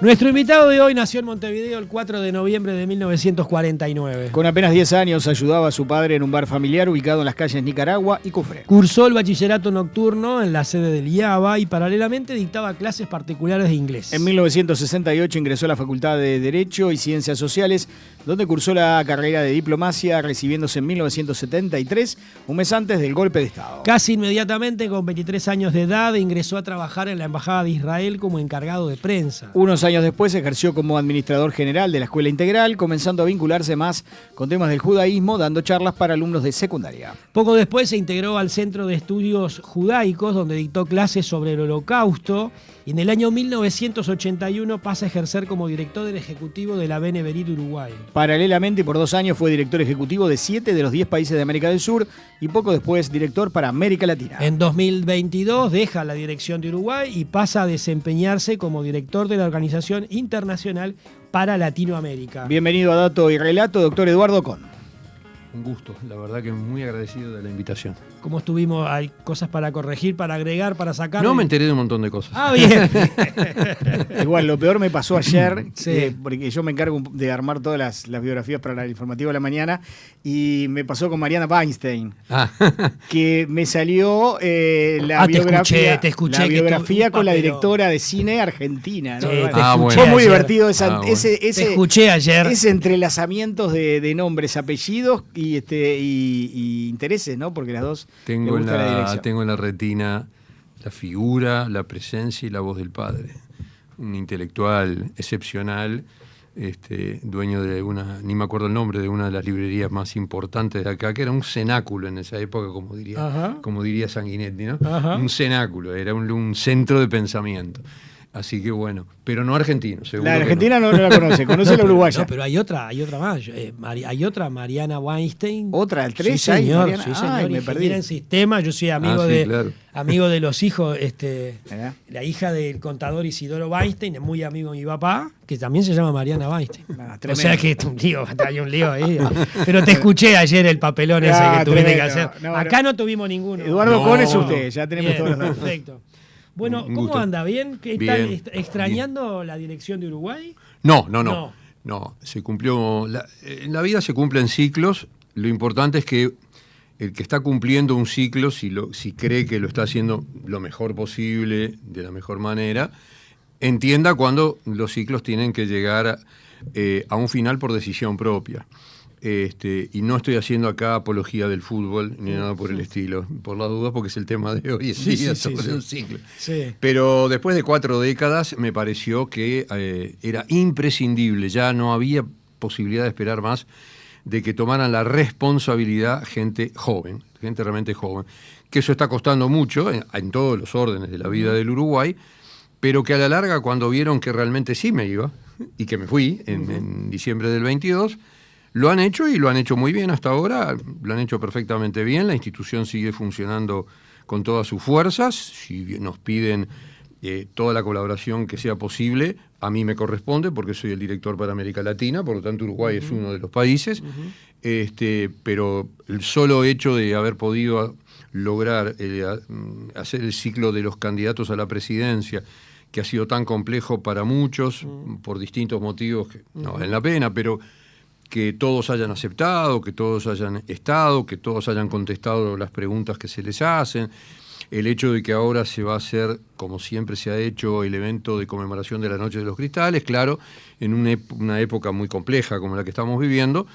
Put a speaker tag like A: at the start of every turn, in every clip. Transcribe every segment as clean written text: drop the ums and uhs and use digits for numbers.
A: Nuestro invitado de hoy nació en Montevideo el 4 de noviembre de 1949.
B: Con apenas 10 años ayudaba a su padre en un bar familiar ubicado en las calles Nicaragua y Cufré.
A: Cursó el bachillerato nocturno en la sede del IABA y paralelamente dictaba clases particulares de inglés.
B: En 1968 ingresó a la Facultad de Derecho y Ciencias Sociales, donde cursó la carrera de diplomacia, recibiéndose en 1973, un mes antes del golpe de Estado.
A: Casi inmediatamente, con 23 años de edad, ingresó a trabajar en la Embajada de Israel como encargado de prensa.
B: Unos años después ejerció como administrador general de la Escuela Integral, comenzando a vincularse más con temas del judaísmo, dando charlas para alumnos de secundaria.
A: Poco después se integró al Centro de Estudios Judaicos, donde dictó clases sobre el Holocausto, y en el año 1981 pasa a ejercer como director ejecutivo de la Beneverit Uruguay.
B: Paralelamente, por 2 años fue director ejecutivo de 7 de los 10 países de América del Sur y poco después director para América Latina.
A: En 2022 deja la dirección de Uruguay y pasa a desempeñarse como director de la Organización Internacional para Latinoamérica.
B: Bienvenido a Dato y Relato, doctor Eduardo Con.
C: Un gusto, la verdad que muy agradecido de la invitación.
A: ¿Cómo estuvimos? ¿Hay cosas para corregir, para agregar, para sacar?
C: No, me enteré de un montón de cosas.
A: Ah, bien.
B: Igual, lo peor me pasó ayer,
A: Sí.
B: porque yo me encargo de armar todas las biografías para el informativo de la mañana, y me pasó con Mariana Weinstein, que me salió la biografía,
A: te escuché
B: la
A: que
B: biografía
A: tu
B: con la
A: papelón.
B: directora de cine argentina. ¿no?
A: Sí,
B: Bueno,
A: te escuché
B: fue muy
A: ayer.
B: divertido
C: bueno.
B: ese
A: Te escuché ayer.
B: ese entrelazamientos de nombres, apellidos y intereses, ¿no? Porque las dos le
C: Tengo en,
B: gusta la dirección.
C: tengo en la retina la figura, la presencia y la voz del padre. Un intelectual excepcional, dueño de una, ni me acuerdo el nombre, de una de las librerías más importantes de acá, que era un cenáculo en esa época, como diría Sanguinetti, ¿no?
A: Ajá.
C: Un cenáculo, era un centro de pensamiento. Así que bueno, pero no argentino, seguro.
B: La
C: que
B: argentina no la conoce la uruguaya.
A: No, pero hay otra más. Hay otra, Mariana Weinstein.
B: ¿Otra, el 3?
A: Sí,
B: Ay,
A: señor.
B: Mariana.
A: Sí, señor.
B: Ay, me
A: Ingeniera
B: perdí.
A: en sistemas. Yo soy amigo,
C: sí, claro.
A: amigo de los hijos.
B: ¿Eh?
A: La hija del contador Isidoro Weinstein, es muy amigo de mi papá, que también se llama Mariana Weinstein.
B: Ah,
A: O
B: tremendo.
A: sea que hay un lío ahí. Pero te escuché ayer el papelón ese
B: Ah,
A: que tuviste que
B: tremendo.
A: hacer.
B: No,
A: Acá no tuvimos ninguno.
B: Eduardo
C: No.
B: Con es usted, ya tenemos
A: Bien,
B: todos los datos.
A: perfecto. Bueno,
C: Un
A: ¿cómo
C: gusto.
A: anda? ¿Bien? ¿Qué
C: Bien,
A: están extrañando la dirección de Uruguay?
C: No, se cumplió. En la vida se cumplen ciclos. Lo importante es que el que está cumpliendo un ciclo, si cree que lo está haciendo lo mejor posible, de la mejor manera, entienda cuando los ciclos tienen que llegar a un final por decisión propia. Y no estoy haciendo acá apología del fútbol ni nada por el estilo, por las dudas, porque es el tema de hoy en día sobre un ciclo.
A: Sí.
C: Pero después de 4 décadas me pareció que era imprescindible, ya no había posibilidad de esperar más, de que tomaran la responsabilidad gente joven, gente realmente joven, que eso está costando mucho en todos los órdenes de la vida del Uruguay, pero que a la larga, cuando vieron que realmente sí me iba, y que me fui en diciembre del 22, lo han hecho y lo han hecho muy bien hasta ahora, lo han hecho perfectamente bien, la institución sigue funcionando con todas sus fuerzas, si nos piden toda la colaboración que sea posible, a mí me corresponde porque soy el director para América Latina, por lo tanto Uruguay es uno de los países, pero el solo hecho de haber podido lograr hacer el ciclo de los candidatos a la presidencia, que ha sido tan complejo para muchos, por distintos motivos que no valen la pena, pero que todos hayan aceptado, que todos hayan estado, que todos hayan contestado las preguntas que se les hacen, el hecho de que ahora se va a hacer, como siempre se ha hecho, el evento de conmemoración de la Noche de los Cristales, claro, en una época muy compleja como la que estamos viviendo,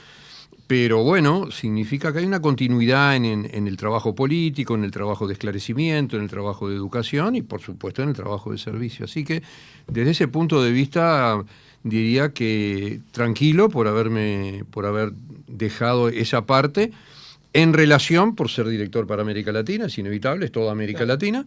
C: pero bueno, significa que hay una continuidad en el trabajo político, en el trabajo de esclarecimiento, en el trabajo de educación y, por supuesto, en el trabajo de servicio. Así que, desde ese punto de vista, diría que tranquilo por haber dejado esa parte en relación, por ser director para América Latina, es inevitable, es toda América Latina.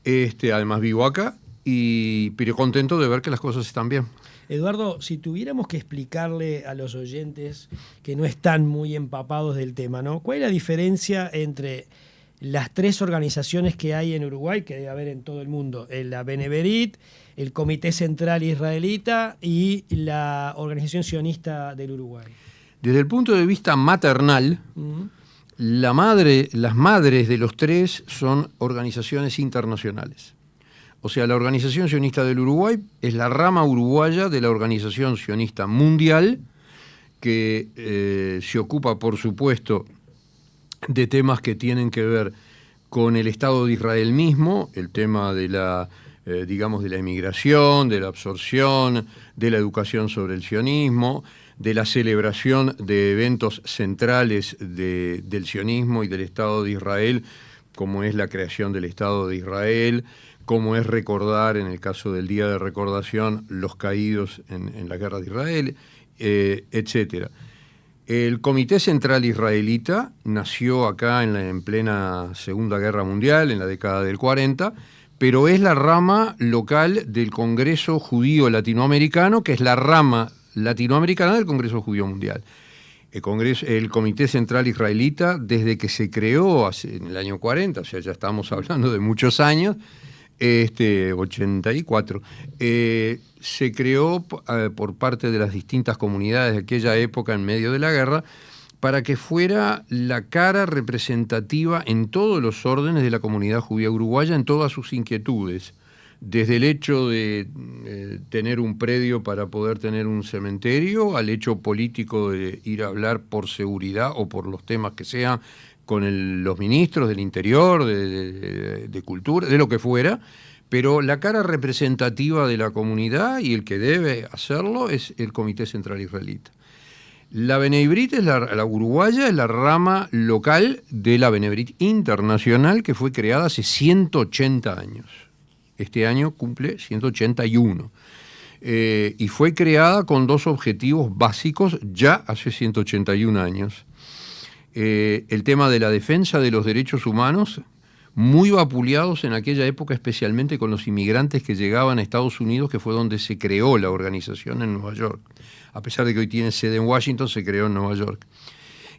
C: Además vivo acá, pero contento de ver que las cosas están bien.
A: Eduardo, si tuviéramos que explicarle a los oyentes que no están muy empapados del tema, ¿no? ¿Cuál es la diferencia entre las 3 organizaciones que hay en Uruguay, que debe haber en todo el mundo? La Beneverit, el Comité Central Israelita y la Organización Sionista del Uruguay.
C: Desde el punto de vista maternal, las madres de los 3 son organizaciones internacionales. O sea, la Organización Sionista del Uruguay es la rama uruguaya de la Organización Sionista Mundial, que se ocupa, por supuesto, de temas que tienen que ver con el Estado de Israel mismo, el tema de la, digamos, de la inmigración, de la absorción, de la educación sobre el sionismo, de la celebración de eventos centrales del sionismo y del Estado de Israel, como es la creación del Estado de Israel, como es recordar, en el caso del Día de Recordación, los caídos en la Guerra de Israel, etcétera. El Comité Central Israelita nació acá en plena Segunda Guerra Mundial, en la década del 40, pero es la rama local del Congreso Judío Latinoamericano, que es la rama latinoamericana del Congreso Judío Mundial. El Comité Central Israelita, desde que se creó en el año 40, o sea, ya estamos hablando de muchos años, 84, se creó por parte de las distintas comunidades de aquella época en medio de la guerra para que fuera la cara representativa en todos los órdenes de la comunidad judía uruguaya, en todas sus inquietudes, desde el hecho de tener un predio para poder tener un cementerio, al hecho político de ir a hablar por seguridad o por los temas que sean con los ministros del Interior, de Cultura, de lo que fuera, pero la cara representativa de la comunidad y el que debe hacerlo es el Comité Central Israelita. La Benebrit, la uruguaya, es la rama local de la Benebrit Internacional, que fue creada hace 180 años. Este año cumple 181. Y fue creada con dos objetivos básicos ya hace 181 años. El tema de la defensa de los derechos humanos, muy vapuleados en aquella época, especialmente con los inmigrantes que llegaban a Estados Unidos, que fue donde se creó la organización en Nueva York. A pesar de que hoy tiene sede en Washington, se creó en Nueva York.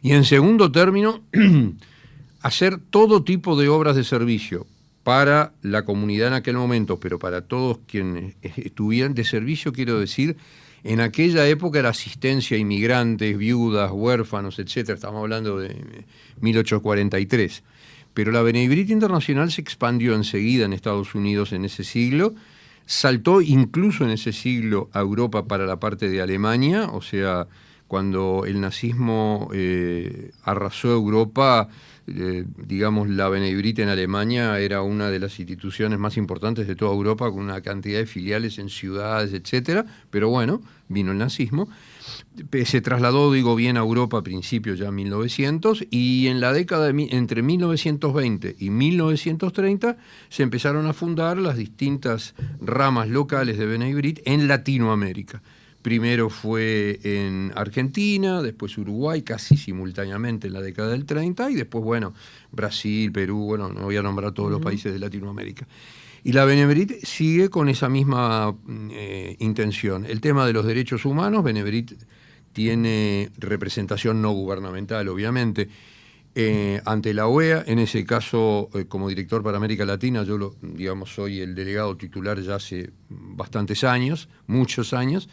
C: Y en segundo término, hacer todo tipo de obras de servicio para la comunidad en aquel momento, pero para todos quienes estuvieran de servicio, quiero decir, en aquella época era asistencia a inmigrantes, viudas, huérfanos, etc. Estamos hablando de 1843. Pero la Benebrit Internacional se expandió enseguida en Estados Unidos en ese siglo, saltó incluso en ese siglo a Europa para la parte de Alemania, o sea, cuando el nazismo arrasó Europa, digamos, la Benebrit en Alemania era una de las instituciones más importantes de toda Europa, con una cantidad de filiales en ciudades, etcétera. Pero bueno, vino el nazismo. Se trasladó, digo bien, a Europa a principios ya de 1900, y en la década entre 1920 y 1930 se empezaron a fundar las distintas ramas locales de Benebrit en Latinoamérica. Primero fue en Argentina, después Uruguay, casi simultáneamente en la década del 30, y después, bueno, Brasil, Perú, bueno, no voy a nombrar todos los países de Latinoamérica. Y la Benebrit sigue con esa misma intención. El tema de los derechos humanos, Benebrit tiene representación no gubernamental, obviamente, ante la OEA. En ese caso, como director para América Latina, yo digamos, soy el delegado titular ya hace bastantes años, muchos años.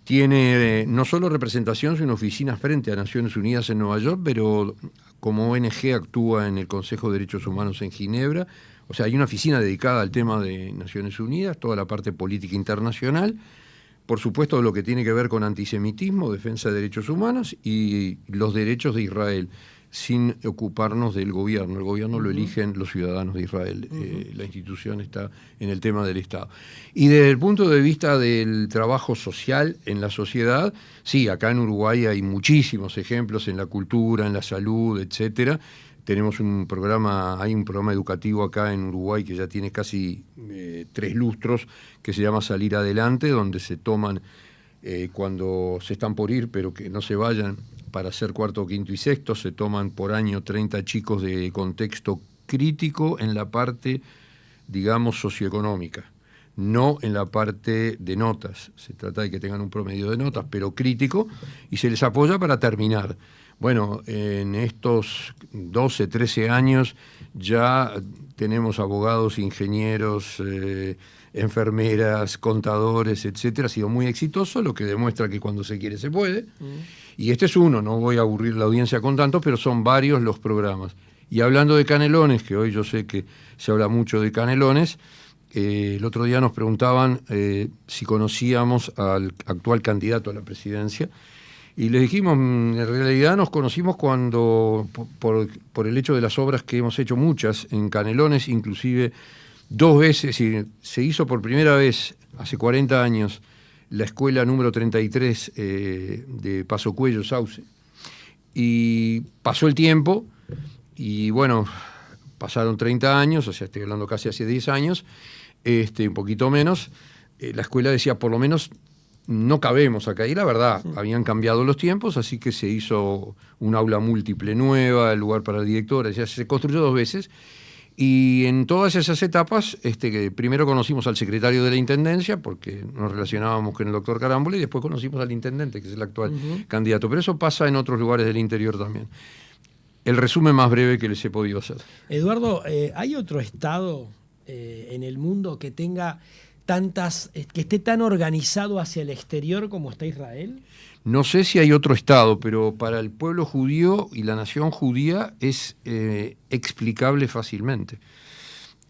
C: Tiene no solo representación, sino oficinas frente a Naciones Unidas en Nueva York, pero como ONG actúa en el Consejo de Derechos Humanos en Ginebra. O sea, hay una oficina dedicada al tema de Naciones Unidas, toda la parte política internacional, por supuesto lo que tiene que ver con antisemitismo, defensa de derechos humanos y los derechos de Israel, sin ocuparnos del gobierno. El gobierno lo eligen los ciudadanos de Israel. La institución está en el tema del Estado. Y desde el punto de vista del trabajo social en la sociedad, sí, acá en Uruguay hay muchísimos ejemplos en la cultura, en la salud, etcétera. Tenemos hay un programa educativo acá en Uruguay que ya tiene casi 3 lustros, que se llama Salir Adelante, donde se toman, cuando se están por ir, pero que no se vayan, para hacer cuarto, quinto y sexto, se toman por año 30 chicos de contexto crítico en la parte, digamos, socioeconómica, no en la parte de notas. Se trata de que tengan un promedio de notas, pero crítico, y se les apoya para terminar. Bueno, en estos 12, 13 años ya tenemos abogados, ingenieros, enfermeras, contadores, etcétera. Ha sido muy exitoso, lo que demuestra que cuando se quiere se puede. Y este es uno, no voy a aburrir la audiencia con tantos, pero son varios los programas. Y hablando de Canelones, que hoy yo sé que se habla mucho de Canelones, el otro día nos preguntaban si conocíamos al actual candidato a la presidencia, y les dijimos, en realidad nos conocimos cuando, por el hecho de las obras que hemos hecho muchas en Canelones, inclusive 2 veces, y se hizo por primera vez hace 40 años la escuela número 33 de Paso Cuello, Sauce. Y pasó el tiempo, y bueno, pasaron 30 años, o sea, estoy hablando casi hace 10 años, un poquito menos. La escuela decía, por lo menos no cabemos acá. Y la verdad, habían cambiado los tiempos, así que se hizo un aula múltiple nueva, el lugar para directores, ya se construyó 2 veces. Y en todas esas etapas, que primero conocimos al secretario de la Intendencia, porque nos relacionábamos con el doctor Carámbula, y después conocimos al intendente, que es el actual candidato. Pero eso pasa en otros lugares del interior también. El resumen más breve que les he podido hacer.
A: Eduardo, ¿hay otro estado en el mundo que tenga que esté tan organizado hacia el exterior como está Israel?
C: No sé si hay otro estado, pero para el pueblo judío y la nación judía es explicable fácilmente.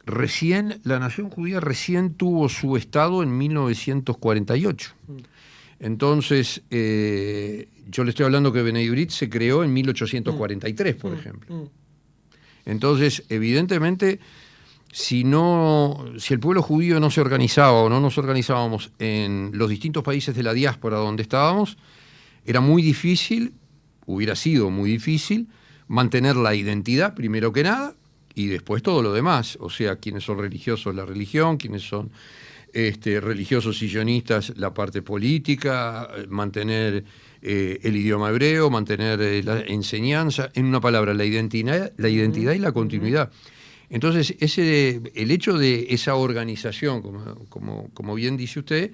C: La nación judía recién tuvo su estado en 1948. Entonces, yo le estoy hablando que Bnei Brit se creó en 1843, por ejemplo. Entonces, evidentemente, si el pueblo judío no se organizaba o no nos organizábamos en los distintos países de la diáspora donde estábamos, era muy difícil, hubiera sido muy difícil, mantener la identidad, primero que nada, y después todo lo demás. O sea, quienes son religiosos, la religión, quienes son religiosos y sionistas, la parte política, mantener el idioma hebreo, mantener la enseñanza, en una palabra, la identidad y la continuidad. Entonces, el hecho de esa organización, como bien dice usted,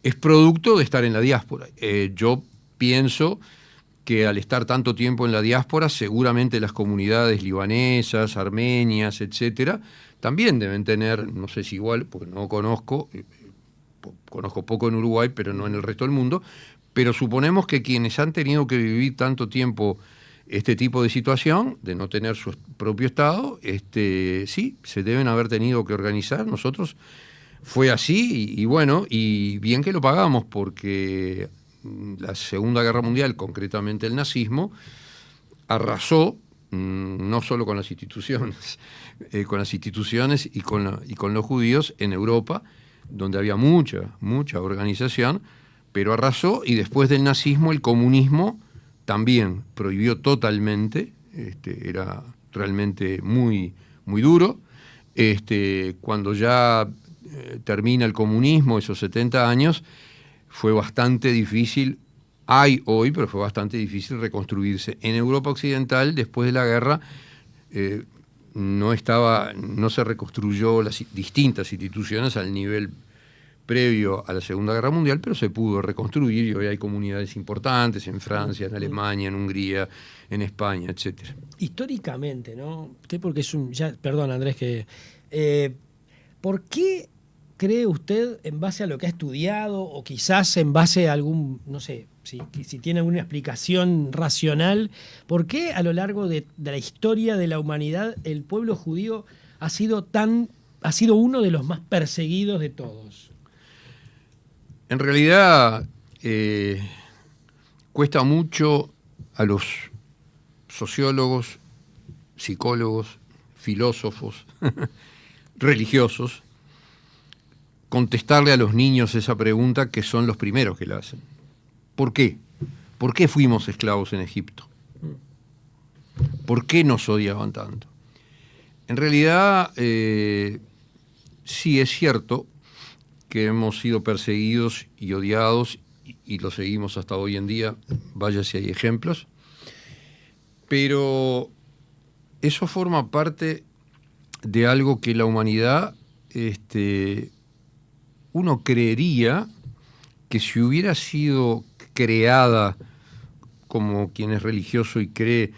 C: es producto de estar en la diáspora. Yo pienso que al estar tanto tiempo en la diáspora, seguramente las comunidades libanesas, armenias, etcétera, también deben tener, no sé si igual, porque no conozco poco en Uruguay, pero no en el resto del mundo, pero suponemos que quienes han tenido que vivir tanto tiempo este tipo de situación, de no tener su propio Estado, sí, se deben haber tenido que organizar. Nosotros fue así, y bueno, y bien que lo pagamos, porque la Segunda Guerra Mundial, concretamente el nazismo, arrasó no solo con las instituciones, y con los judíos en Europa, donde había mucha organización, pero arrasó, y después del nazismo el comunismo también prohibió totalmente, era realmente muy, muy duro. Cuando ya termina el comunismo, esos 70 años, fue bastante difícil, hay hoy, pero fue bastante difícil reconstruirse. En Europa Occidental, después de la guerra, no se reconstruyó las distintas instituciones al nivel previo a la Segunda Guerra Mundial, pero se pudo reconstruir, y hoy hay comunidades importantes en Francia, en Alemania, en Hungría, en España, etcétera.
A: Históricamente, ¿no? Porque perdón, Andrés, ¿por qué cree usted, en base a lo que ha estudiado, o quizás en base a algún, no sé, si tiene alguna explicación racional, por qué a lo largo de la historia de la humanidad el pueblo judío ha sido uno de los más perseguidos de todos?
C: En realidad, cuesta mucho a los sociólogos, psicólogos, filósofos, religiosos, contestarle a los niños esa pregunta, que son los primeros que la hacen. ¿Por qué? ¿Por qué fuimos esclavos en Egipto? ¿Por qué nos odiaban tanto? En realidad, sí es cierto que hemos sido perseguidos y odiados, y lo seguimos hasta hoy en día, vaya si hay ejemplos, pero eso forma parte de algo que la humanidad, uno creería que si hubiera sido creada como quien es religioso y cree,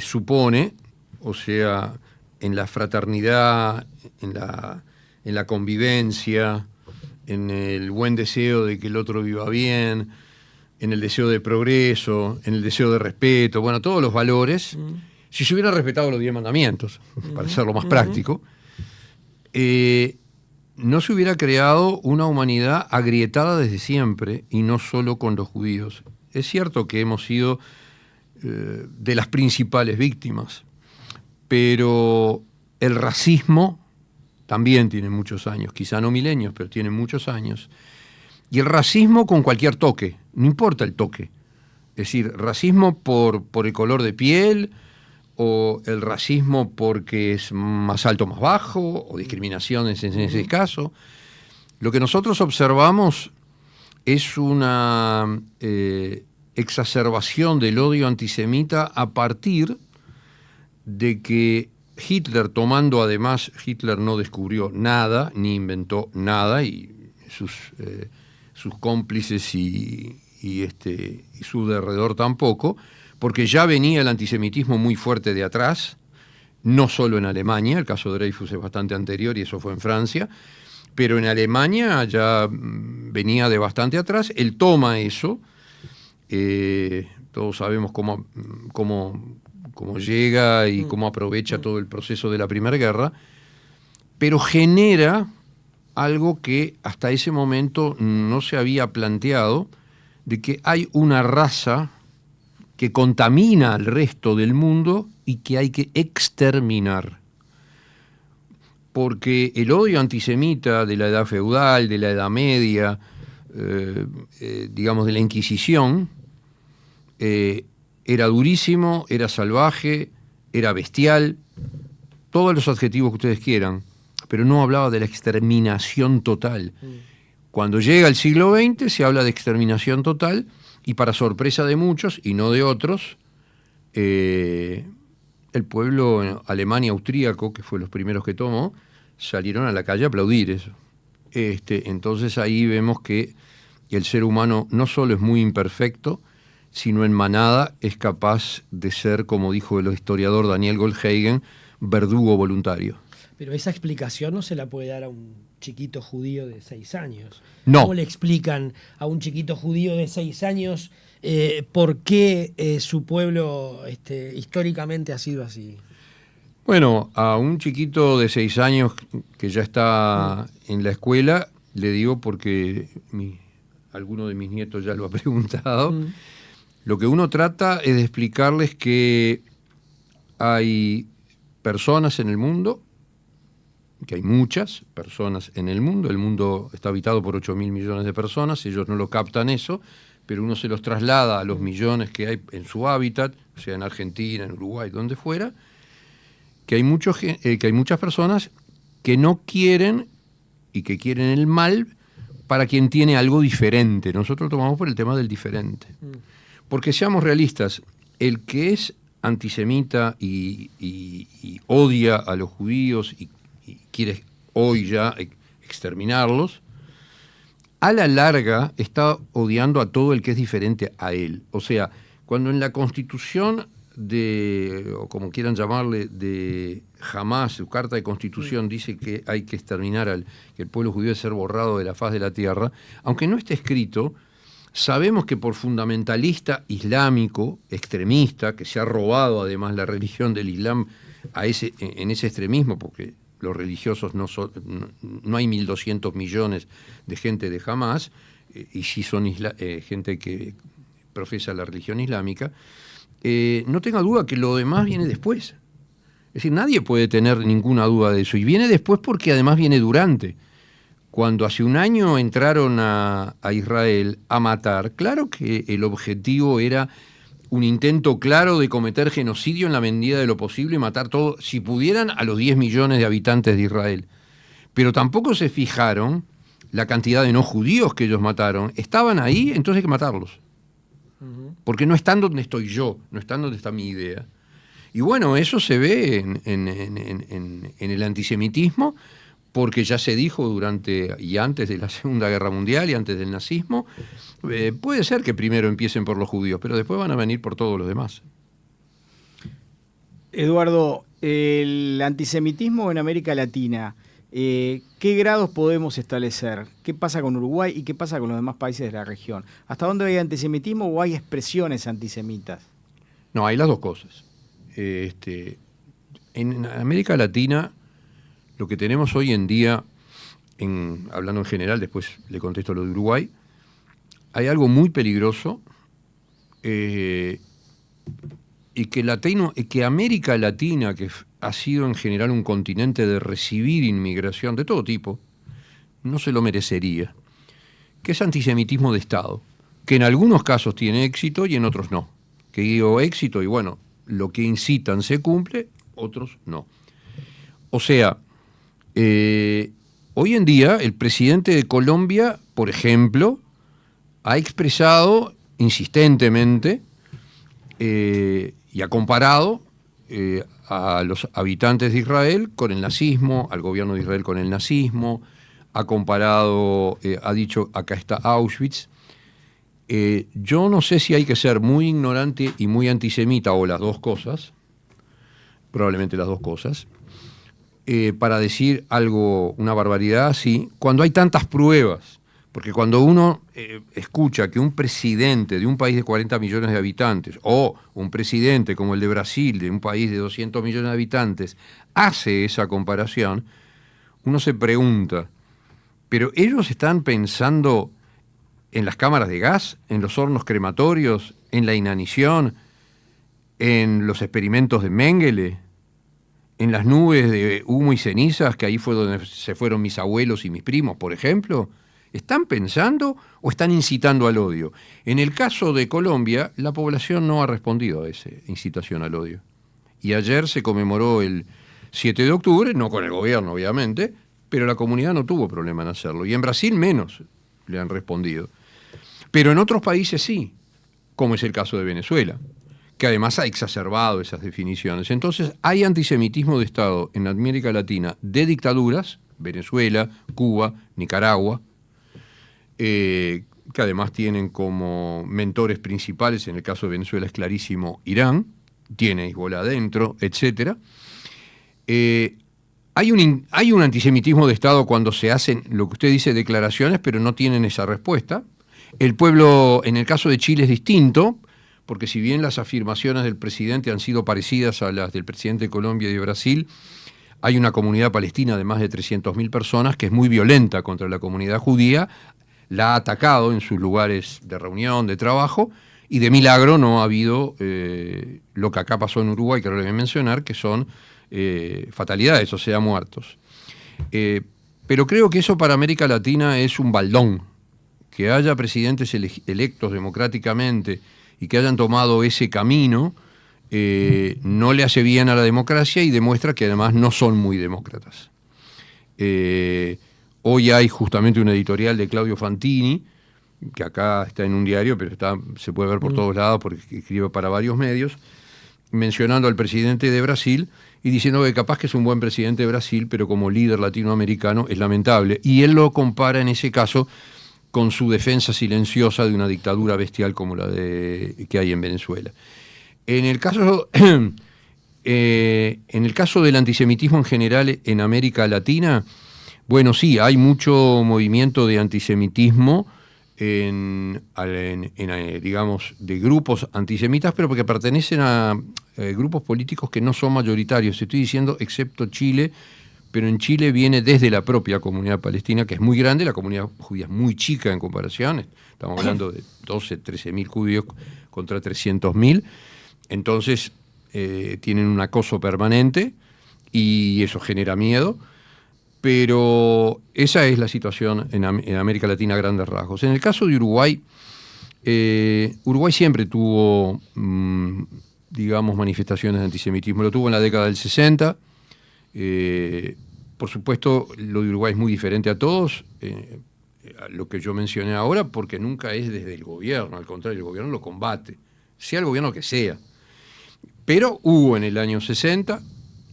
C: supone, o sea, en la fraternidad, en la convivencia, en el buen deseo de que el otro viva bien, en el deseo de progreso, en el deseo de respeto, bueno, todos los valores, si se hubieran respetado los 10 mandamientos, para hacerlo más práctico, no se hubiera creado una humanidad agrietada desde siempre y no solo con los judíos. Es cierto que hemos sido de las principales víctimas, pero el racismo también tiene muchos años, quizá no milenios, pero tiene muchos años. Y el racismo con cualquier toque, no importa el toque. Es decir, racismo por el color de piel, o el racismo porque es más alto o más bajo, o discriminaciones en ese caso. Lo que nosotros observamos es una exacerbación del odio antisemita a partir de que Hitler, Hitler no descubrió nada, ni inventó nada, y sus cómplices y su derredor tampoco, porque ya venía el antisemitismo muy fuerte de atrás, no solo en Alemania, el caso de Dreyfus es bastante anterior y eso fue en Francia, pero en Alemania ya venía de bastante atrás. Él toma eso, todos sabemos cómo llega y cómo aprovecha todo el proceso de la Primera Guerra, pero genera algo que hasta ese momento no se había planteado, de que hay una raza que contamina al resto del mundo y que hay que exterminar. Porque el odio antisemita de la Edad Feudal, de la Edad Media, digamos de la Inquisición, era durísimo, era salvaje, era bestial, todos los adjetivos que ustedes quieran, pero no hablaba de la exterminación total. Cuando llega el siglo XX se habla de exterminación total, y para sorpresa de muchos y no de otros, el pueblo alemán y austríaco, que fue los primeros que tomó, salieron a la calle a aplaudir eso. Entonces ahí vemos que el ser humano no solo es muy imperfecto, sino en manada es capaz de ser, como dijo el historiador Daniel Goldhagen, verdugo voluntario.
A: Pero esa explicación no se la puede dar a un chiquito judío de 6 años.
C: No.
A: ¿Cómo le explican a un chiquito judío de 6 años por qué su pueblo históricamente ha sido así?
C: Bueno, a un chiquito de 6 años que ya está en la escuela, le digo porque alguno de mis nietos ya lo ha preguntado, lo que uno trata es de explicarles que hay personas en el mundo, que hay muchas personas en el mundo está habitado por 8.000 millones de personas, ellos no lo captan eso, pero uno se los traslada a los millones que hay en su hábitat, sea en Argentina, en Uruguay, donde fuera, que hay muchas personas que no quieren y que quieren el mal para quien tiene algo diferente. Nosotros tomamos por el tema del diferente. Porque seamos realistas, el que es antisemita y odia a los judíos y quiere hoy ya exterminarlos, a la larga está odiando a todo el que es diferente a él. O sea, cuando en la Constitución o como quieran llamarle, de Hamás, su carta de Constitución, dice que hay que exterminar que el pueblo judío debe ser borrado de la faz de la tierra, aunque no esté escrito, sabemos que por fundamentalista islámico, extremista, que se ha robado además la religión del Islam en ese extremismo, porque los religiosos no hay 1.200 millones de gente de Hamás, y sí son gente que profesa la religión islámica, no tenga duda que lo demás viene después. Es decir, nadie puede tener ninguna duda de eso, y viene después porque además viene durante. Cuando hace un año entraron a Israel a matar, claro que el objetivo era un intento claro de cometer genocidio en la medida de lo posible y matar todo, si pudieran, a los 10 millones de habitantes de Israel. Pero tampoco se fijaron la cantidad de no judíos que ellos mataron. Estaban ahí, entonces hay que matarlos. Porque no están donde estoy yo, no están donde está mi idea. Y bueno, eso se ve en el antisemitismo, porque ya se dijo durante y antes de la Segunda Guerra Mundial y antes del nazismo, puede ser que primero empiecen por los judíos, pero después van a venir por todos los demás.
B: Eduardo, el antisemitismo en América Latina, ¿qué grados podemos establecer? ¿Qué pasa con Uruguay y qué pasa con los demás países de la región? ¿Hasta dónde hay antisemitismo o hay expresiones antisemitas?
C: No, hay las dos cosas. En América Latina lo que tenemos hoy en día hablando en general, después le contesto lo de Uruguay, hay algo muy peligroso y que América Latina, que ha sido en general un continente de recibir inmigración de todo tipo, no se lo merecería, que es antisemitismo de Estado, que en algunos casos tiene éxito y en otros no. Que digo éxito y bueno, lo que incitan se cumple, otros no. O sea, hoy en día el presidente de Colombia, por ejemplo, ha expresado insistentemente y ha comparado a los habitantes de Israel con el nazismo, al gobierno de Israel con el nazismo, ha comparado, ha dicho, acá está Auschwitz. Yo no sé si hay que ser muy ignorante y muy antisemita, o las dos cosas, probablemente las dos cosas, para decir algo, una barbaridad así, cuando hay tantas pruebas. Porque cuando uno escucha que un presidente de un país de 40 millones de habitantes, o un presidente como el de Brasil, de un país de 200 millones de habitantes, hace esa comparación, uno se pregunta, ¿pero ellos están pensando en las cámaras de gas, en los hornos crematorios, en la inanición, en los experimentos de Mengele, en las nubes de humo y cenizas, que ahí fue donde se fueron mis abuelos y mis primos, por ejemplo? ¿Están pensando o están incitando al odio? En el caso de Colombia, la población no ha respondido a esa incitación al odio. Y ayer se conmemoró el 7 de octubre, no con el gobierno, obviamente, pero la comunidad no tuvo problema en hacerlo. Y en Brasil menos le han respondido. Pero en otros países sí, como es el caso de Venezuela, que además ha exacerbado esas definiciones. Entonces, hay antisemitismo de Estado en América Latina de dictaduras, Venezuela, Cuba, Nicaragua, que además tienen como mentores principales, en el caso de Venezuela es clarísimo, Irán, tiene Hezbollah adentro, etc. Hay un antisemitismo de Estado cuando se hacen, lo que usted dice, declaraciones, pero no tienen esa respuesta. El pueblo, en el caso de Chile, es distinto, porque si bien las afirmaciones del presidente han sido parecidas a las del presidente de Colombia y de Brasil, hay una comunidad palestina de más de 300.000 personas que es muy violenta contra la comunidad judía, la ha atacado en sus lugares de reunión, de trabajo, y de milagro no ha habido lo que acá pasó en Uruguay, que ahora le voy a mencionar, que son fatalidades, o sea, muertos. Pero creo que eso para América Latina es un baldón. Que haya presidentes electos democráticamente y que hayan tomado ese camino no le hace bien a la democracia y demuestra que además no son muy demócratas. Hoy hay justamente un editorial de Claudio Fantini, que acá está en un diario, pero se puede ver por todos lados porque escribe para varios medios, mencionando al presidente de Brasil y diciendo que capaz que es un buen presidente de Brasil, pero como líder latinoamericano es lamentable. Y él lo compara en ese caso con su defensa silenciosa de una dictadura bestial como la que hay en Venezuela. En el caso del antisemitismo en general en América Latina, bueno, sí, hay mucho movimiento de antisemitismo digamos, de grupos antisemitas, pero porque pertenecen a grupos políticos que no son mayoritarios. Estoy diciendo, excepto Chile, pero en Chile viene desde la propia comunidad palestina, que es muy grande, la comunidad judía es muy chica en comparación, estamos hablando de 12, 13.000 judíos contra 300.000, entonces tienen un acoso permanente y eso genera miedo, pero esa es la situación en América Latina a grandes rasgos. En el caso de Uruguay, Uruguay siempre tuvo, digamos, manifestaciones de antisemitismo, lo tuvo en la década del 60. Por supuesto, lo de Uruguay es muy diferente a todos, a lo que yo mencioné ahora, porque nunca es desde el gobierno, al contrario, el gobierno lo combate, sea el gobierno que sea. Pero hubo en el año 60,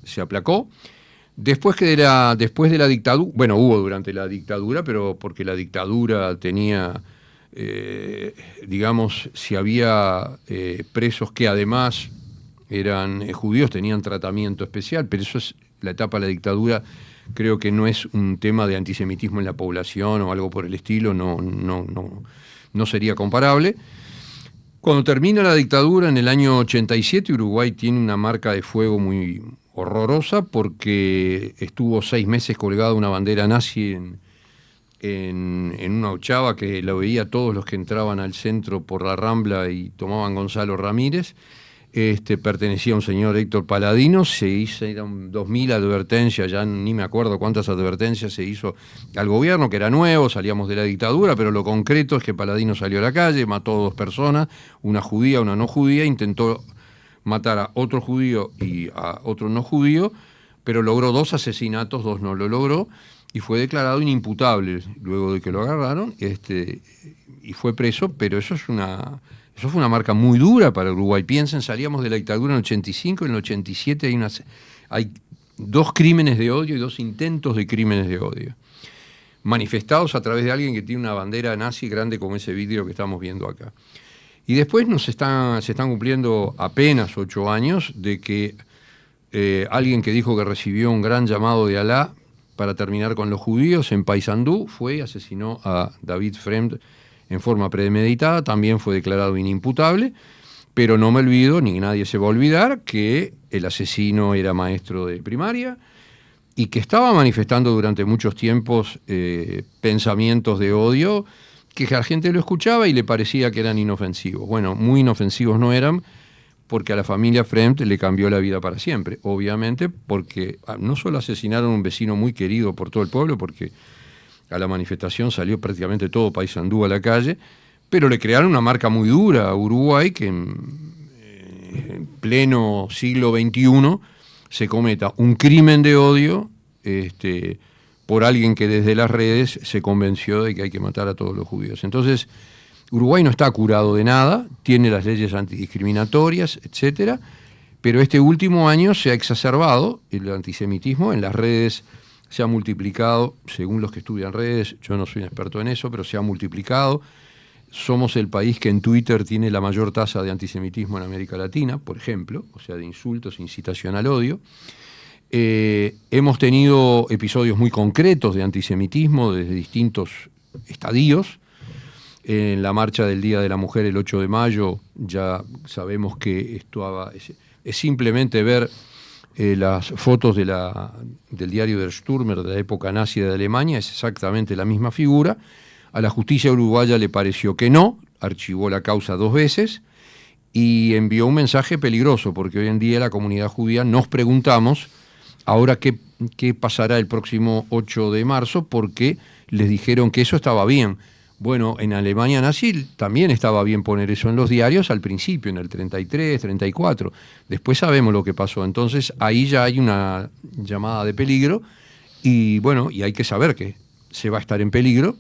C: se aplacó, después de la dictadura, bueno, hubo durante la dictadura, pero porque la dictadura tenía, digamos, si había presos que además eran judíos, tenían tratamiento especial, pero eso es la etapa de la dictadura, creo que no es un tema de antisemitismo en la población o algo por el estilo, no sería comparable. Cuando termina la dictadura en el año 87, Uruguay tiene una marca de fuego muy horrorosa porque estuvo 6 meses colgada una bandera nazi en una ochava que lo veía todos los que entraban al centro por la Rambla y tomaban Gonzalo Ramírez. Pertenecía a un señor Héctor Paladino, eran 2000 advertencias, ya ni me acuerdo cuántas advertencias se hizo al gobierno, que era nuevo, salíamos de la dictadura, pero lo concreto es que Paladino salió a la calle, mató a 2 personas, una judía, una no judía, intentó matar a otro judío y a otro no judío, pero logró 2 asesinatos, 2 no lo logró, y fue declarado inimputable luego de que lo agarraron, y fue preso, pero eso fue una marca muy dura para Uruguay. Piensen, salíamos de la dictadura en el 85, en el 87 hay 2 crímenes de odio y 2 intentos de crímenes de odio, manifestados a través de alguien que tiene una bandera nazi grande como ese vidrio que estamos viendo acá. Y después se están cumpliendo apenas 8 años de que alguien que dijo que recibió un gran llamado de Alá para terminar con los judíos en Paysandú fue y asesinó a David Fremd en forma premeditada, también fue declarado inimputable, pero no me olvido, ni nadie se va a olvidar, que el asesino era maestro de primaria y que estaba manifestando durante muchos tiempos pensamientos de odio, que la gente lo escuchaba y le parecía que eran inofensivos. Bueno, muy inofensivos no eran, porque a la familia Fremd le cambió la vida para siempre, obviamente, porque no solo asesinaron a un vecino muy querido por todo el pueblo, porque a la manifestación salió prácticamente todo Paysandú a la calle, pero le crearon una marca muy dura a Uruguay, que en pleno siglo XXI se cometa un crimen de odio por alguien que desde las redes se convenció de que hay que matar a todos los judíos. Entonces, Uruguay no está curado de nada, tiene las leyes antidiscriminatorias, etcétera, pero este último año se ha exacerbado el antisemitismo en las redes. Se ha multiplicado, según los que estudian redes, yo no soy un experto en eso, pero se ha multiplicado. Somos el país que en Twitter tiene la mayor tasa de antisemitismo en América Latina, por ejemplo, o sea, de insultos, incitación al odio. Hemos tenido episodios muy concretos de antisemitismo desde distintos estadios. En la marcha del Día de la Mujer, el 8 de mayo, ya sabemos que es simplemente ver las fotos del diario Der Stürmer de la época nazi de Alemania, es exactamente la misma figura. A la justicia uruguaya le pareció que no, archivó la causa 2 veces y envió un mensaje peligroso, porque hoy en día la comunidad judía nos preguntamos ahora qué pasará el próximo 8 de marzo, porque les dijeron que eso estaba bien. Bueno, en Alemania nazi también estaba bien poner eso en los diarios al principio, en el 33, 34. Después sabemos lo que pasó. Entonces ahí ya hay una llamada de peligro y bueno, y hay que saber que se va a estar en peligro.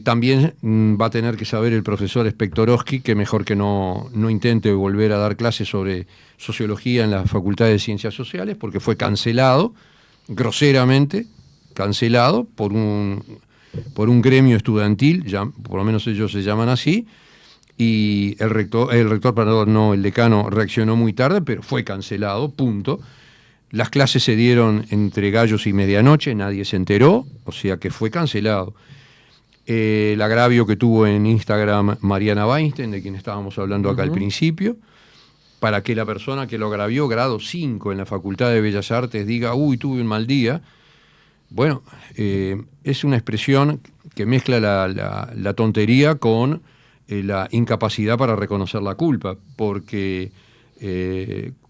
C: También va a tener que saber el profesor Spektorowski que mejor que no intente volver a dar clases sobre sociología en la Facultad de Ciencias Sociales, porque fue cancelado, groseramente cancelado por un gremio estudiantil, ya, por lo menos ellos se llaman así, y el decano reaccionó muy tarde, pero fue cancelado, punto. Las clases se dieron entre gallos y medianoche, nadie se enteró, o sea que fue cancelado. El agravio que tuvo en Instagram Mariana Weinstein, de quien estábamos hablando acá al principio, para que la persona que lo agravió, grado 5 en la Facultad de Bellas Artes, diga, uy, tuve un mal día. Bueno, es una expresión que mezcla la tontería con la incapacidad para reconocer la culpa, porque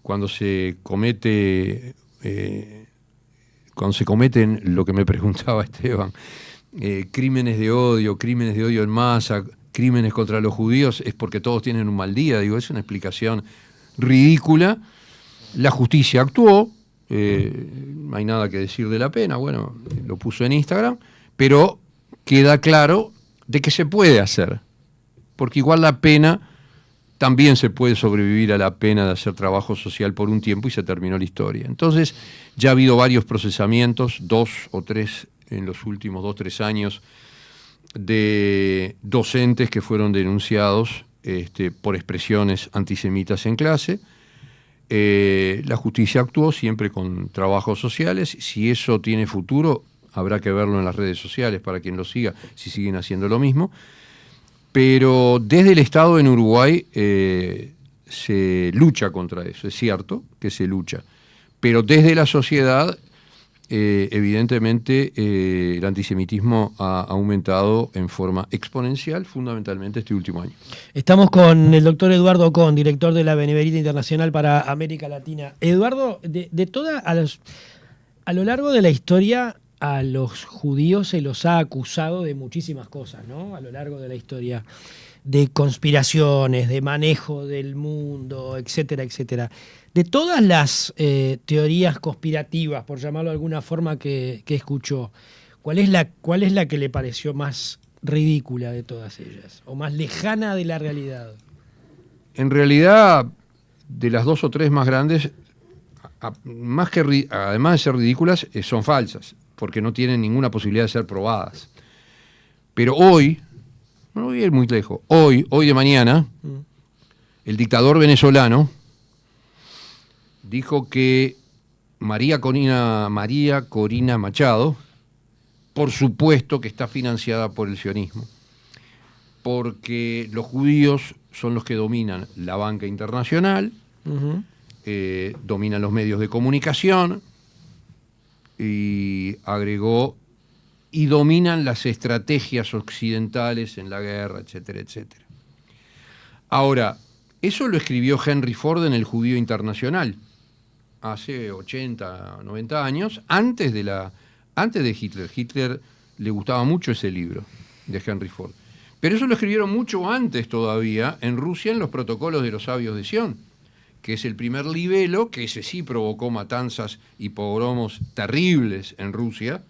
C: cuando se cometen lo que me preguntaba Esteban, crímenes de odio en masa, crímenes contra los judíos, es porque todos tienen un mal día. Digo, es una explicación ridícula. La justicia actuó. No hay nada que decir de la pena, bueno, lo puso en Instagram, pero queda claro de que se puede hacer, porque igual la pena, también se puede sobrevivir a la pena de hacer trabajo social por un tiempo y se terminó la historia. Entonces, ya ha habido varios procesamientos, 2 o 3 en los últimos 2 o 3 años, de docentes que fueron denunciados por expresiones antisemitas en clase. La justicia actuó siempre con trabajos sociales. Si eso tiene futuro, habrá que verlo en las redes sociales para quien lo siga, si siguen haciendo lo mismo. Pero desde el Estado en Uruguay se lucha contra eso, es cierto que se lucha. Pero desde la sociedad evidentemente el antisemitismo ha aumentado en forma exponencial, fundamentalmente este último año.
A: Estamos con el doctor Eduardo Ocón, director de la Benemerita Internacional para América Latina. Eduardo, a lo largo de la historia, a los judíos se los ha acusado de muchísimas cosas, ¿no? A lo largo de la historia, de conspiraciones, de manejo del mundo, etcétera, etcétera. De todas las teorías conspirativas, por llamarlo de alguna forma, que escuchó, ¿cuál es la que le pareció más ridícula de todas ellas? ¿O más lejana de la realidad?
C: En realidad, de las 2 o 3 más grandes, además de ser ridículas, son falsas, porque no tienen ninguna posibilidad de ser probadas. Pero hoy, no voy a ir muy lejos, hoy de mañana, el dictador venezolano dijo que María Corina Machado, por supuesto que está financiada por el sionismo, porque los judíos son los que dominan la banca internacional, dominan los medios de comunicación, y agregó, y dominan las estrategias occidentales en la guerra, etcétera, etcétera. Ahora, eso lo escribió Henry Ford en El Judío Internacional, hace 80, 90 años, antes de Hitler. Hitler le gustaba mucho ese libro de Henry Ford. Pero eso lo escribieron mucho antes todavía en Rusia, en los protocolos de los sabios de Sion, que es el primer libelo, que ese sí provocó matanzas y pogromos terribles en Rusia,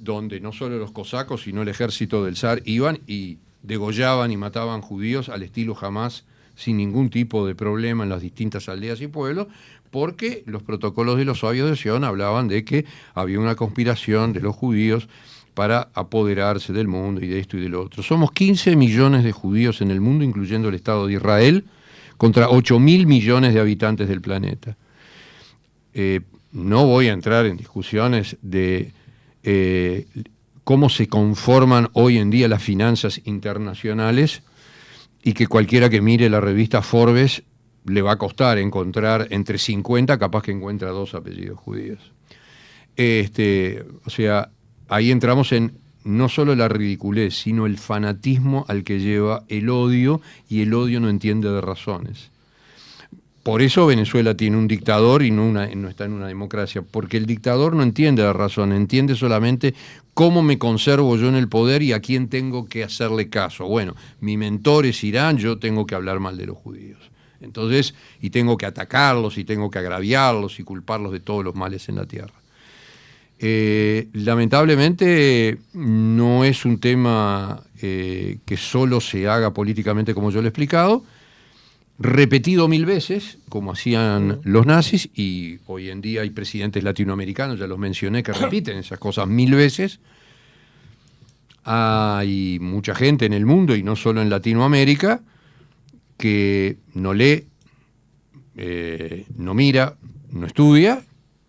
C: donde no solo los cosacos, sino el ejército del zar iban y degollaban y mataban judíos al estilo Hamás, sin ningún tipo de problema en las distintas aldeas y pueblos, porque los protocolos de los sabios de Sion hablaban de que había una conspiración de los judíos para apoderarse del mundo y de esto y de lo otro. Somos 15 millones de judíos en el mundo, incluyendo el Estado de Israel, contra 8.000 millones de habitantes del planeta. No voy a entrar en discusiones de cómo se conforman hoy en día las finanzas internacionales, y que cualquiera que mire la revista Forbes le va a costar encontrar entre 50, capaz que encuentra 2 apellidos judíos. O sea, ahí entramos en no solo la ridiculez, sino el fanatismo al que lleva el odio, y el odio no entiende de razones. Por eso Venezuela tiene un dictador y no está en una democracia, porque el dictador no entiende de razones, entiende solamente cómo me conservo yo en el poder y a quién tengo que hacerle caso. Bueno, mi mentor es Irán, yo tengo que hablar mal de los judíos. Entonces, y tengo que atacarlos, y tengo que agraviarlos y culparlos de todos los males en la tierra. Lamentablemente no es un tema que solo se haga políticamente como yo lo he explicado, repetido 1000 veces, como hacían los nazis, y hoy en día hay presidentes latinoamericanos, ya los mencioné, que repiten esas cosas 1000 veces. Hay mucha gente en el mundo, y no solo en Latinoamérica, que no lee, no mira, no estudia,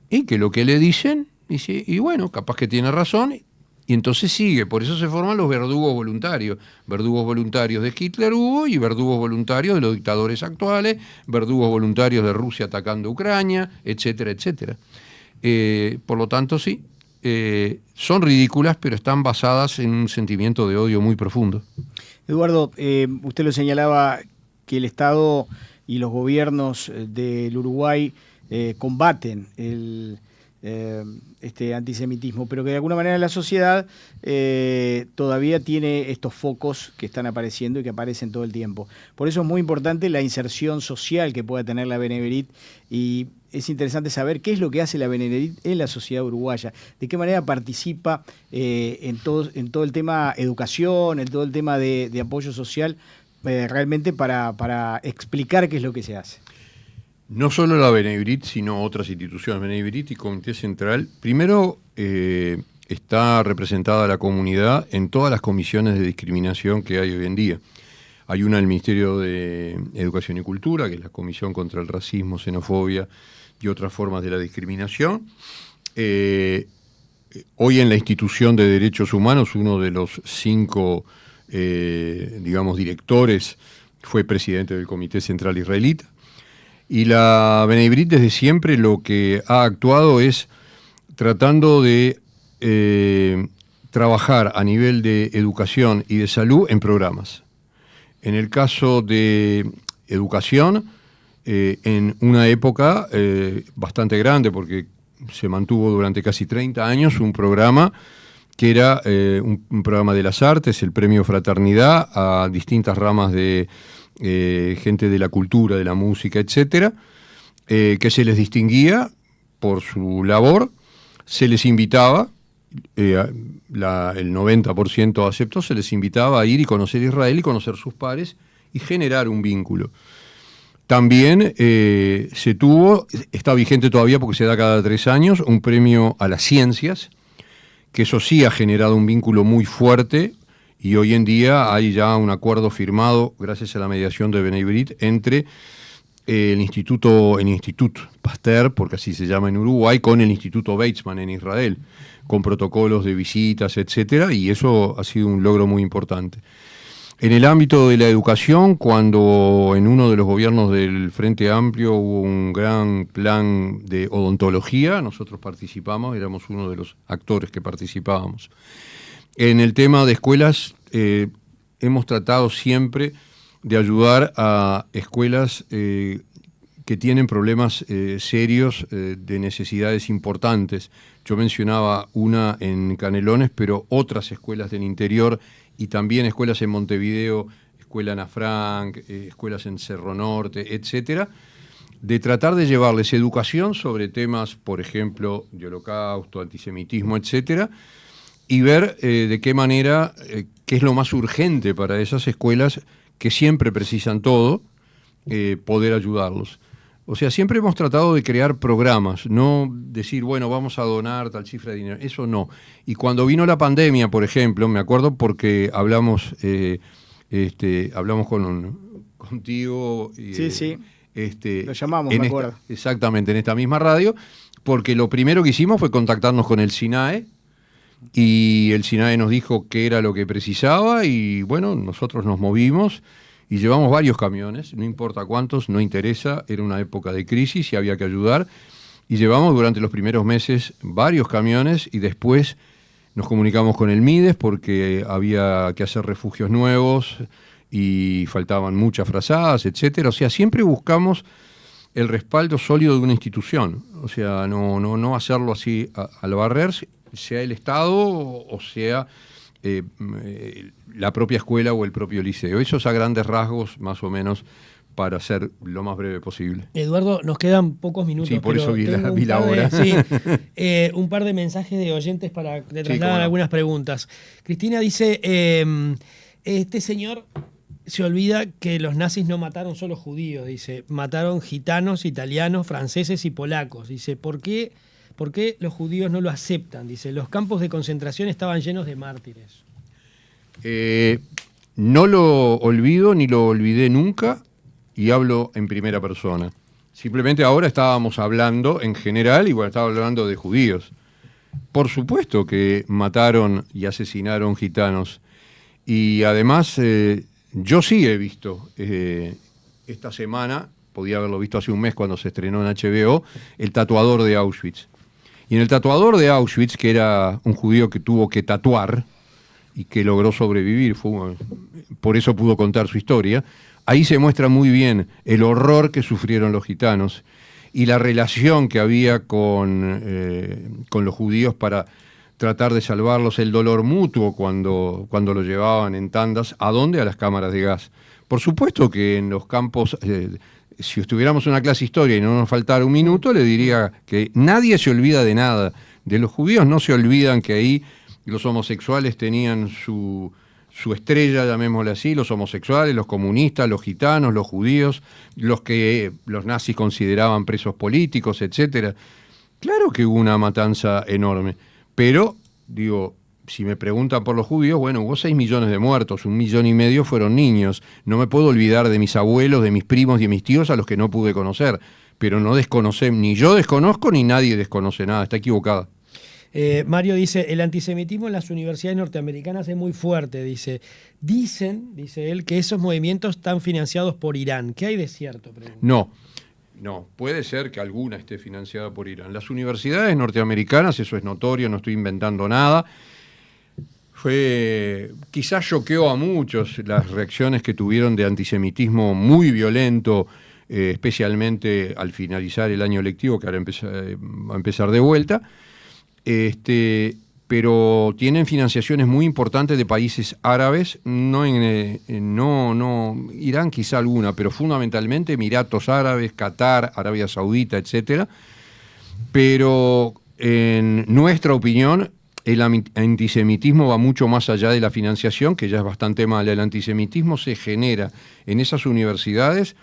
C: y que lo que le dicen, dice, y bueno, capaz que tiene razón, y entonces sigue. Por eso se forman los verdugos voluntarios. Verdugos voluntarios de Hitler hubo, y verdugos voluntarios de los dictadores actuales, verdugos voluntarios de Rusia atacando Ucrania, etcétera, etcétera. Por lo tanto, sí, son ridículas, pero están basadas en un sentimiento de odio muy profundo.
B: Eduardo, usted lo señalaba, que el Estado y los gobiernos del Uruguay combaten este antisemitismo, pero que de alguna manera la sociedad todavía tiene estos focos que están apareciendo y que aparecen todo el tiempo. Por eso es muy importante la inserción social que pueda tener la Beneberit, y es interesante saber qué es lo que hace la Beneberit en la sociedad uruguaya, de qué manera participa en todo el tema educación, en todo el tema de apoyo social, realmente para explicar qué es lo que se hace.
C: No solo la Beneberit, sino otras instituciones, Beneberit y Comité Central. Primero, está representada la comunidad en todas las comisiones de discriminación que hay hoy en día. Hay una del Ministerio de Educación y Cultura, que es la Comisión contra el Racismo, Xenofobia y otras formas de la discriminación. Hoy en la Institución de Derechos Humanos, uno de los 5, directores fue presidente del Comité Central Israelita. Y la Beneberit desde siempre lo que ha actuado es tratando de trabajar a nivel de educación y de salud en programas. En el caso de educación, en una época bastante grande, porque se mantuvo durante casi 30 años un programa que era un programa de las artes, el Premio Fraternidad, a distintas ramas de gente de la cultura, de la música, etcétera, que se les distinguía por su labor, se les invitaba, el 90% aceptó, se les invitaba a ir y conocer Israel y conocer sus pares y generar un vínculo. También se tuvo, está vigente todavía porque se da cada 3 años, un premio a las ciencias, que eso sí ha generado un vínculo muy fuerte, y hoy en día hay ya un acuerdo firmado, gracias a la mediación de Bnei Brit, entre el Instituto Pasteur, porque así se llama en Uruguay, con el Instituto Weizmann en Israel, con protocolos de visitas, etcétera, y eso ha sido un logro muy importante. En el ámbito de la educación, cuando en uno de los gobiernos del Frente Amplio hubo un gran plan de odontología, nosotros participamos, éramos uno de los actores que participábamos. En el tema de escuelas, hemos tratado siempre de ayudar a escuelas que tienen problemas serios de necesidades importantes. Yo mencionaba una en Canelones, pero otras escuelas del interior y también escuelas en Montevideo, escuela Ana Frank, escuelas en Cerro Norte, etcétera, de tratar de llevarles educación sobre temas, por ejemplo, de holocausto, antisemitismo, etcétera, y ver de qué manera, qué es lo más urgente para esas escuelas que siempre precisan todo, poder ayudarlos. O sea, siempre hemos tratado de crear programas, no decir, bueno, vamos a donar tal cifra de dinero, eso no. Y cuando vino la pandemia, por ejemplo, me acuerdo porque hablamos contigo.
B: Sí. Lo llamamos, me acuerdo.
C: Exactamente, en esta misma radio, porque lo primero que hicimos fue contactarnos con el SINAE, y el SINAE nos dijo qué era lo que precisaba, y bueno, nosotros nos movimos y llevamos varios camiones, no importa cuántos, no interesa, era una época de crisis y había que ayudar, y llevamos durante los primeros meses varios camiones, y después nos comunicamos con el MIDES porque había que hacer refugios nuevos y faltaban muchas frazadas, etcétera. O sea, siempre buscamos el respaldo sólido de una institución, o sea, no hacerlo así al barrer, sea el Estado o sea la propia escuela o el propio liceo. Eso es a grandes rasgos, más o menos, para ser lo más breve posible.
A: Eduardo, nos quedan pocos minutos.
C: Sí, por eso vi la hora.
A: Un par de mensajes de oyentes para que le trasladan
C: no.
A: algunas preguntas. Cristina dice, este señor se olvida que los nazis no mataron solo judíos, dice, mataron gitanos, italianos, franceses y polacos. Dice, ¿por qué los judíos no lo aceptan? Dice, los campos de concentración estaban llenos de mártires.
C: No lo olvido ni lo olvidé nunca, y hablo en primera persona. Simplemente ahora estábamos hablando en general, y bueno, estaba hablando de judíos. Por supuesto que mataron y asesinaron gitanos. Y además, yo sí he visto esta semana, podía haberlo visto hace un mes cuando se estrenó en HBO, El tatuador de Auschwitz. Y en El tatuador de Auschwitz, que era un judío que tuvo que tatuar y que logró sobrevivir, por eso pudo contar su historia, ahí se muestra muy bien el horror que sufrieron los gitanos y la relación que había con los judíos para tratar de salvarlos, el dolor mutuo cuando lo llevaban en tandas. ¿A dónde? A las cámaras de gas. Por supuesto que en los campos, si estuviéramos en una clase de historia y no nos faltara un minuto, le diría que nadie se olvida de nada. De los judíos no se olvidan que ahí los homosexuales tenían su estrella, llamémosle así, los homosexuales, los comunistas, los gitanos, los judíos, los que los nazis consideraban presos políticos, etcétera. Claro que hubo una matanza enorme, pero, digo, si me preguntan por los judíos, bueno, hubo 6 millones de muertos, 1,5 millones fueron niños. No me puedo olvidar de mis abuelos, de mis primos y de mis tíos a los que no pude conocer, pero no desconocemos, ni yo desconozco ni nadie desconoce nada, está equivocada.
A: Mario dice, el antisemitismo en las universidades norteamericanas es muy fuerte, dice. Dice él, que esos movimientos están financiados por Irán. ¿Qué hay de cierto? Pregunta.
C: No, No, puede ser que alguna esté financiada por Irán. Las universidades norteamericanas, eso es notorio, no estoy inventando nada. Quizás choqueó a muchos las reacciones que tuvieron de antisemitismo muy violento, especialmente al finalizar el año lectivo, que ahora va a empezar de vuelta. Pero tienen financiaciones muy importantes de países árabes, no Irán quizá alguna, pero fundamentalmente Emiratos Árabes, Qatar, Arabia Saudita, etcétera. Pero en nuestra opinión, el antisemitismo va mucho más allá de la financiación, que ya es bastante mala. El antisemitismo se genera en esas universidades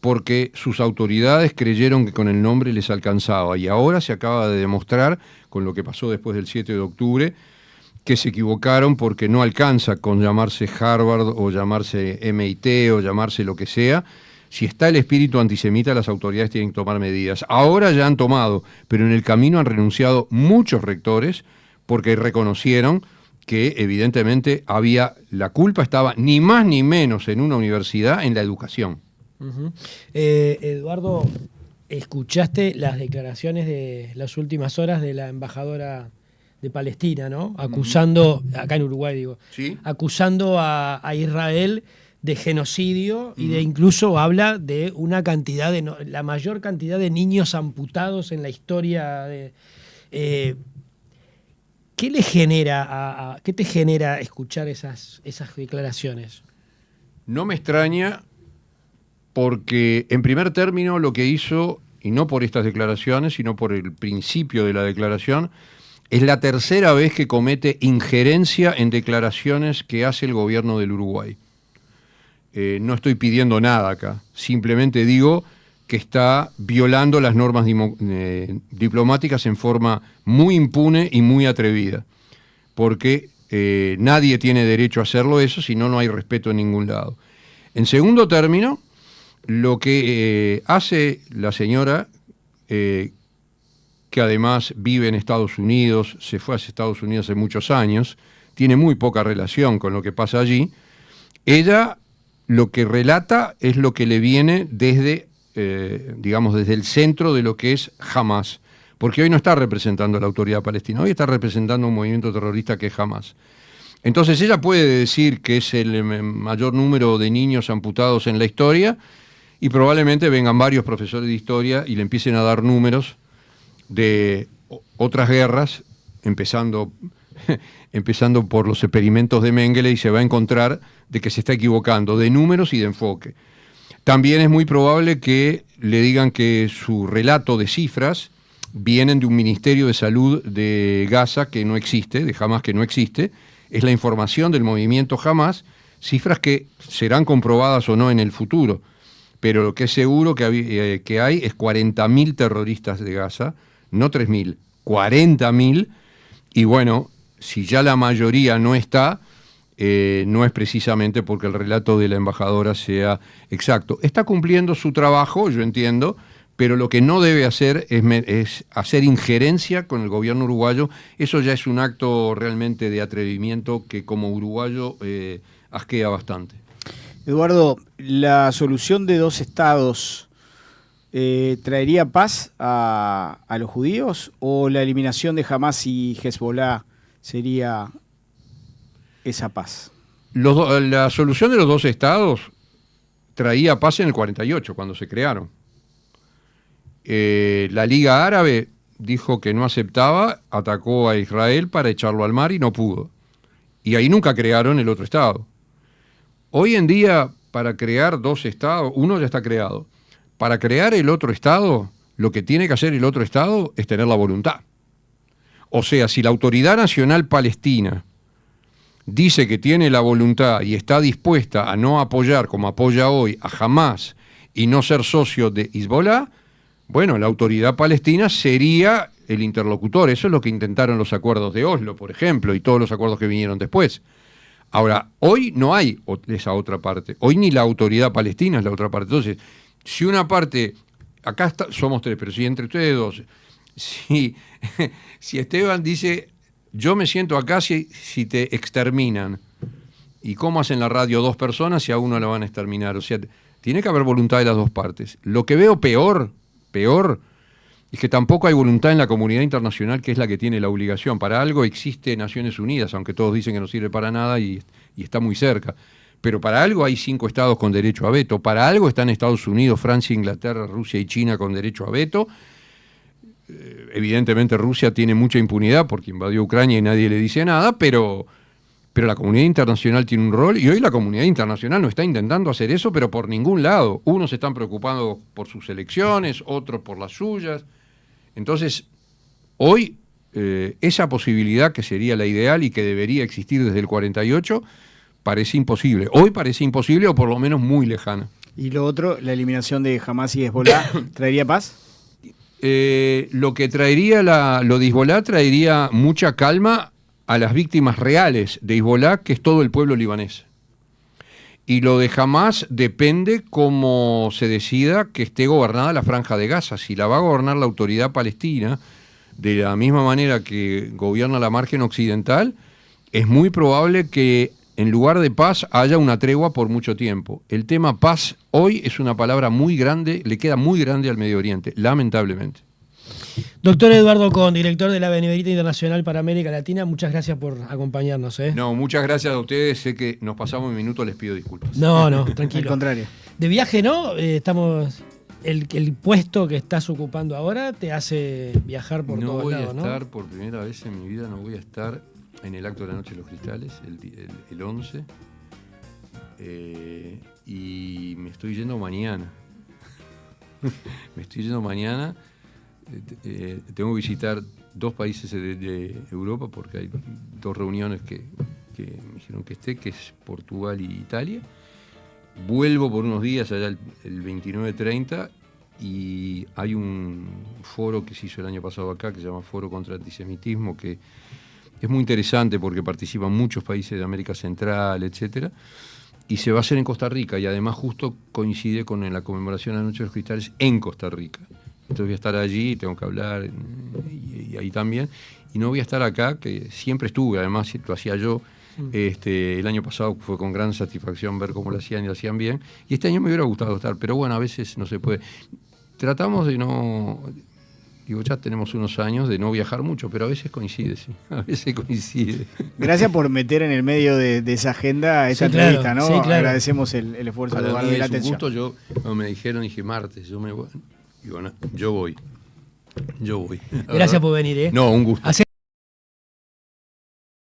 C: porque sus autoridades creyeron que con el nombre les alcanzaba. Y ahora se acaba de demostrar, con lo que pasó después del 7 de octubre, que se equivocaron porque no alcanza con llamarse Harvard o llamarse MIT o llamarse lo que sea. Si está el espíritu antisemita, las autoridades tienen que tomar medidas. Ahora ya han tomado, pero en el camino han renunciado muchos rectores porque reconocieron que evidentemente la culpa estaba ni más ni menos en una universidad, en la educación.
A: Uh-huh. Eduardo, escuchaste las declaraciones de las últimas horas de la embajadora de Palestina, ¿no? Acusando, acá en Uruguay digo,
C: ¿Sí?
A: acusando a Israel de genocidio y de incluso habla de una cantidad la mayor cantidad de niños amputados en la historia de... ¿Qué le genera qué te genera escuchar esas declaraciones?
C: No me extraña porque, en primer término, lo que hizo, y no por estas declaraciones, sino por el principio de la declaración, es la tercera vez que comete injerencia en declaraciones que hace el gobierno del Uruguay. No estoy pidiendo nada acá, simplemente digo que está violando las normas diplomáticas en forma muy impune y muy atrevida, porque nadie tiene derecho a hacerlo eso, si no, no hay respeto en ningún lado. En segundo término, lo que hace la señora, que además vive en Estados Unidos, se fue a Estados Unidos hace muchos años, tiene muy poca relación con lo que pasa allí, ella lo que relata es lo que le viene desde el centro de lo que es Hamás, porque hoy no está representando a la autoridad palestina, hoy está representando un movimiento terrorista que es Hamás. Entonces ella puede decir que es el mayor número de niños amputados en la historia y probablemente vengan varios profesores de historia y le empiecen a dar números de otras guerras, empezando por los experimentos de Mengele, y se va a encontrar de que se está equivocando de números y de enfoque. También es muy probable que le digan que su relato de cifras vienen de un Ministerio de Salud de Gaza que no existe, de Hamás que no existe, es la información del movimiento Hamás, cifras que serán comprobadas o no en el futuro, pero lo que es seguro que hay es 40.000 terroristas de Gaza, no 3.000, 40.000, y bueno, si ya la mayoría no está, no es precisamente porque el relato de la embajadora sea exacto. Está cumpliendo su trabajo, yo entiendo, pero lo que no debe hacer es hacer injerencia con el gobierno uruguayo. Eso ya es un acto realmente de atrevimiento que como uruguayo asquea bastante.
B: Eduardo, ¿la solución de dos estados traería paz a los judíos o la eliminación de Hamás y Hezbollah sería esa paz?
C: La solución de los dos estados traía paz en el 48, cuando se crearon. La Liga Árabe dijo que no aceptaba, atacó a Israel para echarlo al mar y no pudo. Y ahí nunca crearon el otro estado. Hoy en día, para crear dos estados, uno ya está creado. Para crear el otro estado, lo que tiene que hacer el otro estado es tener la voluntad. O sea, si la Autoridad Nacional Palestina dice que tiene la voluntad y está dispuesta a no apoyar, como apoya hoy, a Hamás y no ser socio de Hezbollah, bueno, la autoridad palestina sería el interlocutor. Eso es lo que intentaron los acuerdos de Oslo, por ejemplo, y todos los acuerdos que vinieron después. Ahora, hoy no hay esa otra parte. Hoy ni la autoridad palestina es la otra parte. Entonces, si una parte, acá somos tres, pero si entre ustedes dos, si Esteban dice, yo me siento acá si te exterminan, ¿y cómo hacen la radio dos personas si a uno lo van a exterminar? O sea, Tiene que haber voluntad de las dos partes. Lo que veo peor, es que tampoco hay voluntad en la comunidad internacional, que es la que tiene la obligación. Para algo existe Naciones Unidas, aunque todos dicen que no sirve para nada y está muy cerca. Pero para algo hay 5 estados con derecho a veto. Para algo están Estados Unidos, Francia, Inglaterra, Rusia y China con derecho a veto. Evidentemente Rusia tiene mucha impunidad porque invadió Ucrania y nadie le dice nada, pero la comunidad internacional tiene un rol y hoy la comunidad internacional no está intentando hacer eso, pero por ningún lado. Unos están preocupados por sus elecciones, otros por las suyas. Entonces, hoy esa posibilidad que sería la ideal y que debería existir desde el 48 parece imposible. Hoy parece imposible o por lo menos muy lejana.
B: Y lo otro, la eliminación de Hamás y Hezbolá, ¿traería paz?
C: Lo que traería lo de Hezbolá traería mucha calma a las víctimas reales de Hezbolá, que es todo el pueblo libanés. Y lo de Hamás depende cómo se decida que esté gobernada la Franja de Gaza. Si la va a gobernar la autoridad palestina, de la misma manera que gobierna la margen occidental, es muy probable que en lugar de paz haya una tregua por mucho tiempo. El tema paz hoy es una palabra muy grande, le queda muy grande al Medio Oriente, lamentablemente.
A: Doctor Eduardo Kohn, director de la Benemérita Internacional para América Latina, muchas gracias por acompañarnos.
C: No, muchas gracias a ustedes. Sé que nos pasamos un minuto, les pido disculpas.
A: No, tranquilo.
B: Al contrario.
A: De viaje no, estamos... El puesto que estás ocupando ahora te hace viajar por todos lados, ¿no?
C: No voy a estar, por primera vez en mi vida, no voy a estar en el acto de la Noche de los Cristales, el 11. Y me estoy yendo mañana. Tengo que visitar 2 países de Europa porque hay 2 reuniones que me dijeron que esté, que es Portugal y Italia. Vuelvo por unos días allá el 29-30 y hay un foro que se hizo el año pasado acá que se llama Foro contra el Antisemitismo, que es muy interesante porque participan muchos países de América Central, etcétera, y se va a hacer en Costa Rica y además justo coincide con la conmemoración de la Noche de los Cristales en Costa Rica. Entonces voy a estar allí, tengo que hablar y ahí también, y no voy a estar acá, que siempre estuve, además lo hacía yo. El año pasado fue con gran satisfacción ver cómo lo hacían y lo hacían bien, y este año me hubiera gustado estar, pero bueno, a veces no se puede. Tratamos de no, ya tenemos unos años de no viajar mucho, pero a veces coincide, sí, a veces coincide.
B: Gracias por meter en el medio de esa agenda esta entrevista, ¿no?
A: Sí, claro.
B: Agradecemos el esfuerzo de
C: Para mí
B: la
C: es un
B: atención.
C: gusto. Cuando me dijeron, dije martes, yo voy.
A: Gracias por venir, ¿eh?
C: No, un gusto.